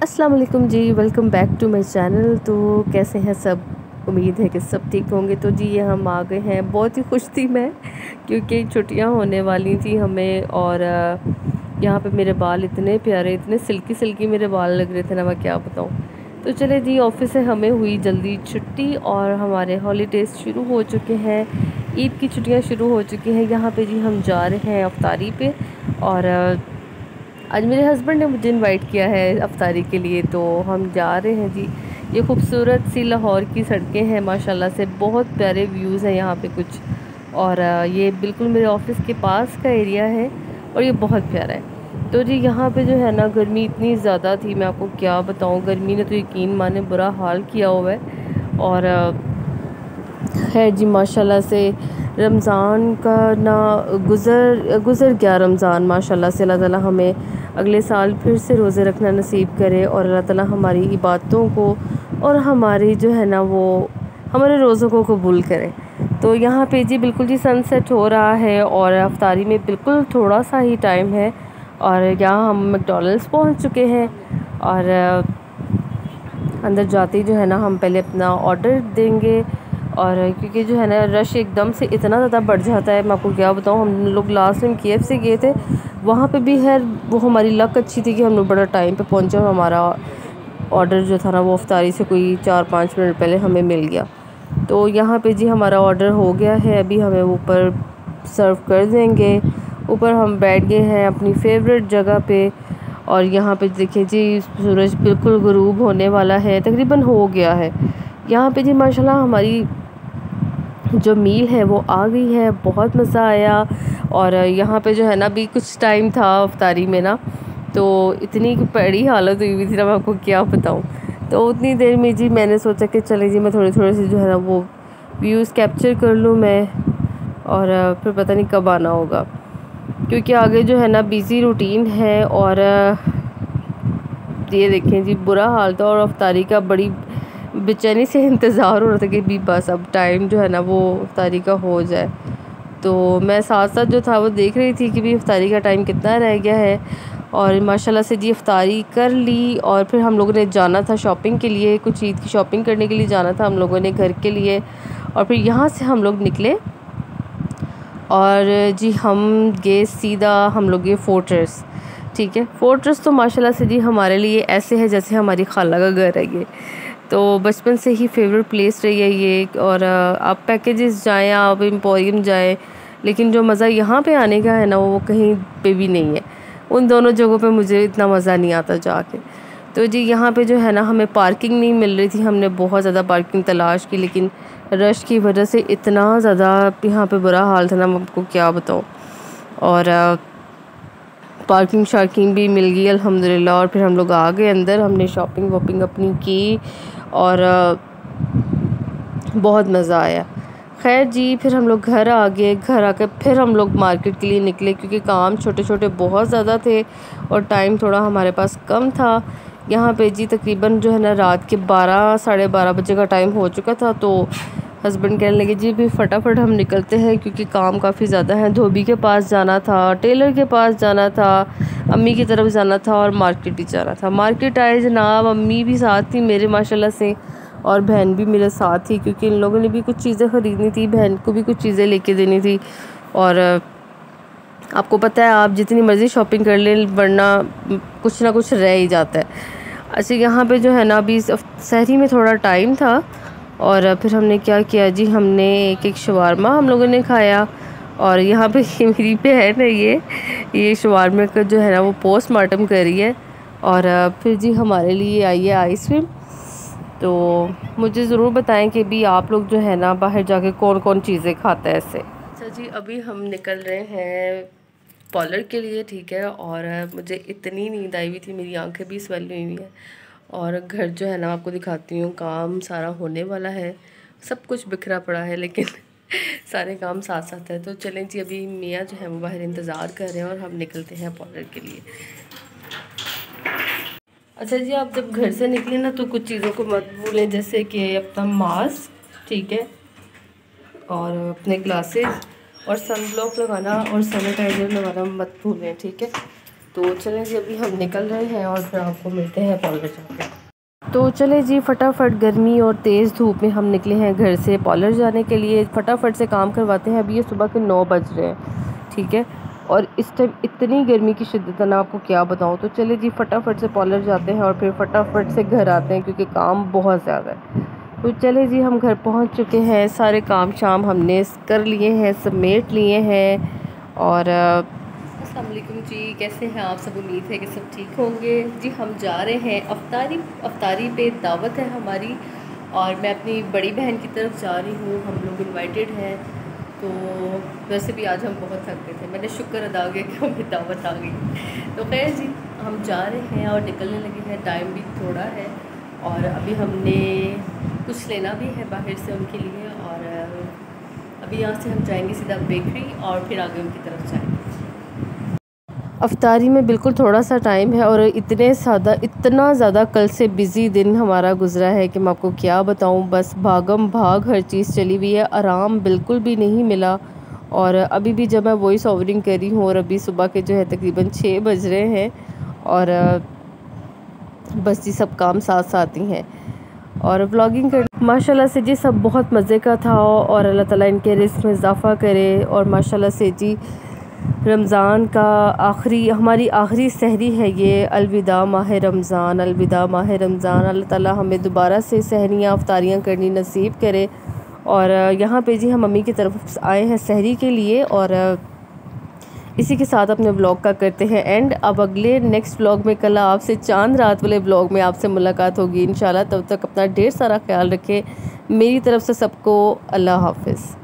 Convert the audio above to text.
अस्सलाम वालेकुम जी, welcome back to my channel. तो कैसे हैं सब? उम्मीद है कि सब ठीक होंगे। तो जी ये हम आ गए हैं। बहुत ही खुश थी मैं क्योंकि छुट्टियां होने वाली थी हमें। और यहाँ पे मेरे बाल इतने प्यारे, इतने सिल्की सिल्की मेरे बाल लग रहे थे ना, मैं क्या बताऊँ। तो चले जी, ऑफिस से हमें हुई जल्दी छुट्टी और हमारे हॉलीडेज़ शुरू हो चुके हैं। ईद की छुट्टियाँ शुरू हो चुकी हैं। यहाँ पे जी हम जा रहे हैं अफ्तारी पे। और आज मेरे हस्बैंड ने मुझे इनवाइट किया है अफ्तारी के लिए, तो हम जा रहे हैं जी। ये खूबसूरत सी लाहौर की सड़कें हैं माशाल्लाह से, बहुत प्यारे व्यूज़ हैं यहाँ पे कुछ। और ये बिल्कुल मेरे ऑफिस के पास का एरिया है और ये बहुत प्यारा है। तो जी यहाँ पे जो है ना, गर्मी इतनी ज़्यादा थी, मैं आपको क्या बताऊँ। गर्मी ने तो यकीन माने बुरा हाल किया हुआ है। और खैर जी माशाल्लाह से रमज़ान का ना गुज़र गया रमज़ान माशाल्लाह से। अल्लाह ताला हमें अगले साल फिर से रोज़े रखना नसीब करे और अल्लाह ताला हमारी इबादतों को और हमारी जो है ना वो हमारे रोज़ों को कबूल करे। तो यहाँ पे जी बिल्कुल जी सनसेट हो रहा है और अफ्तारी में बिल्कुल थोड़ा सा ही टाइम है। और यहाँ हम मैकडॉनल्ड्स पहुँच चुके हैं। और अंदर जाते ही जो है ना हम पहले अपना ऑर्डर देंगे। और क्योंकि जो है ना रश एकदम से इतना ज़्यादा बढ़ जाता है, मैं आपको क्या बताऊँ। हम लोग लास्ट टाइम KFC गए थे, वहाँ पे भी है वो हमारी लक अच्छी थी कि हम लोग बड़ा टाइम पे पहुँचे और हमारा ऑर्डर जो था ना वो अफ्तारी से कोई 4-5 मिनट पहले हमें मिल गया। तो यहाँ पे जी हमारा ऑर्डर हो गया है, अभी हमें ऊपर सर्व कर देंगे। ऊपर हम बैठ गए हैं अपनी फेवरेट जगह पे। और यहाँ पे देखिए जी सूरज बिल्कुल गुरूब होने वाला है, तकरीबन हो गया है। यहाँ पे जी माशाल्लाह हमारी जो मील है वो आ गई है, बहुत मज़ा आया। और यहाँ पे जो है ना अभी कुछ टाइम था अफ्तारी में ना, तो इतनी बड़ी हालत हुई हुई थी ना, मैं आपको क्या बताऊँ। तो उतनी देर में जी मैंने सोचा कि चले जी मैं थोड़ी थोड़ी सी जो है ना वो व्यूज़ कैप्चर कर लूँ मैं। और फिर पता नहीं कब आना होगा, क्योंकि आगे जो है ना बिज़ी रूटीन है। और ये देखें जी बुरा हाल था और अफ्तारी का बड़ी बेचैनी से इंतज़ार हो रहा था कि भी बस अब टाइम जो है ना वो अफ्तारी का हो जाए। तो मैं साथ साथ जो था वो देख रही थी कि भी अफ्तारी का टाइम कितना रह गया है। और माशाल्लाह से जी अफ्तारी कर ली और फिर हम लोगों ने जाना था शॉपिंग के लिए, कुछ ईद की शॉपिंग करने के लिए जाना था हम लोगों ने घर के लिए। और फिर यहाँ से हम लोग निकले और जी हम गए सीधा, हम लोग गए फोर्ट्रेस। ठीक है, फोर्ट्रेस तो माशाल्लाह से जी हमारे लिए ऐसे है जैसे हमारी खाला का घर है ये। तो बचपन से ही फेवरेट प्लेस रही है ये। और आप पैकेजेस जाएँ, आप एम्पोरियम जाएँ, लेकिन जो मज़ा यहाँ पे आने का है ना वो कहीं पे भी नहीं है। उन दोनों जगहों पे मुझे इतना मज़ा नहीं आता जाके। तो जी यहाँ पे जो है ना हमें पार्किंग नहीं मिल रही थी, हमने बहुत ज़्यादा पार्किंग तलाश की, लेकिन रश की वजह से इतना ज़्यादा यहाँ पे बुरा हाल था ना, मैं आपको क्या बताऊँ। और पार्किंग शार्किंग भी मिल गई अल्हम्दुलिल्लाह। और फिर हम लोग आ गए अंदर, हमने शॉपिंग वॉपिंग अपनी की और बहुत मज़ा आया। खैर जी फिर हम लोग घर आ गए। घर आकर फिर हम लोग मार्केट के लिए निकले, क्योंकि काम छोटे छोटे बहुत ज़्यादा थे और टाइम थोड़ा हमारे पास कम था। यहाँ पे जी तकरीबन जो है ना रात के 12 साढ़े 12 बजे का टाइम हो चुका था। तो हस्बैंड कहने लगे जी भी फटाफट हम निकलते हैं, क्योंकि काम काफ़ी ज़्यादा है। धोबी के पास जाना था, टेलर के पास जाना था, अम्मी की तरफ जाना था और मार्केट भी जाना था। मार्केट आए जनाब, अम्मी भी साथ थी मेरे माशाल्लाह से, और बहन भी मेरे साथ थी, क्योंकि इन लोगों ने भी कुछ चीज़ें ख़रीदनी थी, बहन को भी कुछ चीज़ें लेके देनी थी। और आपको पता है आप जितनी मर्ज़ी शॉपिंग कर लें वरना कुछ ना कुछ रह ही जाता है। अच्छा यहाँ पे जो है ना अभी सहरी में थोड़ा टाइम था और फिर हमने क्या किया जी, हमने एक शवारमा हम लोगों ने खाया। और यहाँ पे मेरी बहन है ये शवारमे का जो है ना वो पोस्टमार्टम कर रही है। और फिर जी हमारे लिए आई है आइसक्रीम। तो मुझे ज़रूर बताएं कि भी आप लोग जो है ना बाहर जाके कौन कौन चीज़ें खाते हैं ऐसे। अच्छा जी अभी हम निकल रहे हैं पार्लर के लिए, ठीक है। और मुझे इतनी नींद आई हुई थी, मेरी आंखें भी स्वेल हुई हुई हैं। और घर जो है ना आपको दिखाती हूँ, काम सारा होने वाला है, सब कुछ बिखरा पड़ा है लेकिन सारे काम साथ साथ है। तो चलें जी, अभी मियाँ जो है वो बाहर इंतज़ार कर रहे हैं और हम निकलते हैं पार्लर के लिए। अच्छा जी आप जब घर से निकले ना तो कुछ चीज़ों को मत भूलें, जैसे कि अपना मास्क, ठीक है, और अपने ग्लासेस और सनब्लॉक लगाना और सैनिटाइज़र लगाना मत भूलें, ठीक है। तो चलें जी अभी हम निकल रहे हैं और फिर आपको मिलते हैं पार्लर जाके। तो चले जी फटाफट गर्मी और तेज़ धूप में हम निकले हैं घर से पार्लर जाने के लिए। फटाफट से काम करवाते हैं। अभी ये सुबह के 9 बज रहे हैं, ठीक है, और इस टाइम इतनी गर्मी की शिद्दत है ना, आपको क्या बताऊँ। तो चले जी फटाफट से पार्लर जाते हैं और फिर फटाफट से घर आते हैं क्योंकि काम बहुत ज़्यादा है। तो चले जी हम घर पहुंच चुके हैं, सारे काम शाम हमने कर लिए हैं, समेट लिए हैं। और अस्सलाम वालेकुम जी, कैसे हैं आप सब? उम्मीद है कि सब ठीक होंगे जी। हम जा रहे हैं अफ्तारी पे दावत है हमारी, और मैं अपनी बड़ी बहन की तरफ जा रही हूँ। हम लोग इनवाइटेड हैं। तो वैसे भी आज हम बहुत थक गए थे, मैंने शुक्र अदा किया कि हमें दावत आ गई। तो खैर जी हम जा रहे हैं और निकलने लगे हैं। टाइम भी थोड़ा है और अभी हमने कुछ लेना भी है बाहर से उनके लिए, और अभी यहाँ से हम जाएंगे सीधा बेकरी और फिर आगे उनकी तरफ जाएंगे। अफ्तारी में बिल्कुल थोड़ा सा टाइम है और इतना ज़्यादा कल से बिज़ी दिन हमारा गुज़रा है कि मैं आपको क्या बताऊँ। बस भागम भाग हर चीज़ चली हुई है, आराम बिल्कुल भी नहीं मिला। और अभी भी जब मैं वॉइस ओवरिंग कर रही हूँ और अभी सुबह के जो है तकरीबन 6 बज रहे हैं, और बस जी सब काम साथ साथ ही हैं। और व्लॉगिंग कर माशाल्लाह से जी सब बहुत मज़े का था, और अल्लाह ताला इनके रिस्क में इजाफ़ा करे। और माशाल्लाह से जी रमज़ान का हमारी आखिरी सहरी है ये। अलविदा माह रमज़ान, अलविदा माह रमज़ान। अल्लाह ताला हमें दोबारा से सहरियाँ अफ्तारियाँ करनी नसीब करे। और यहाँ पे जी हम मम्मी की तरफ आए हैं सहरी के लिए, और इसी के साथ अपने ब्लॉग का करते हैं एंड। अब अगले नेक्स्ट ब्लॉग में कल आपसे चांद रात वाले ब्लॉग में आपसे मुलाकात होगी इंशाल्लाह। तब तक अपना ढेर सारा ख्याल रखें। मेरी तरफ से सबको अल्लाह हाफ़िज़।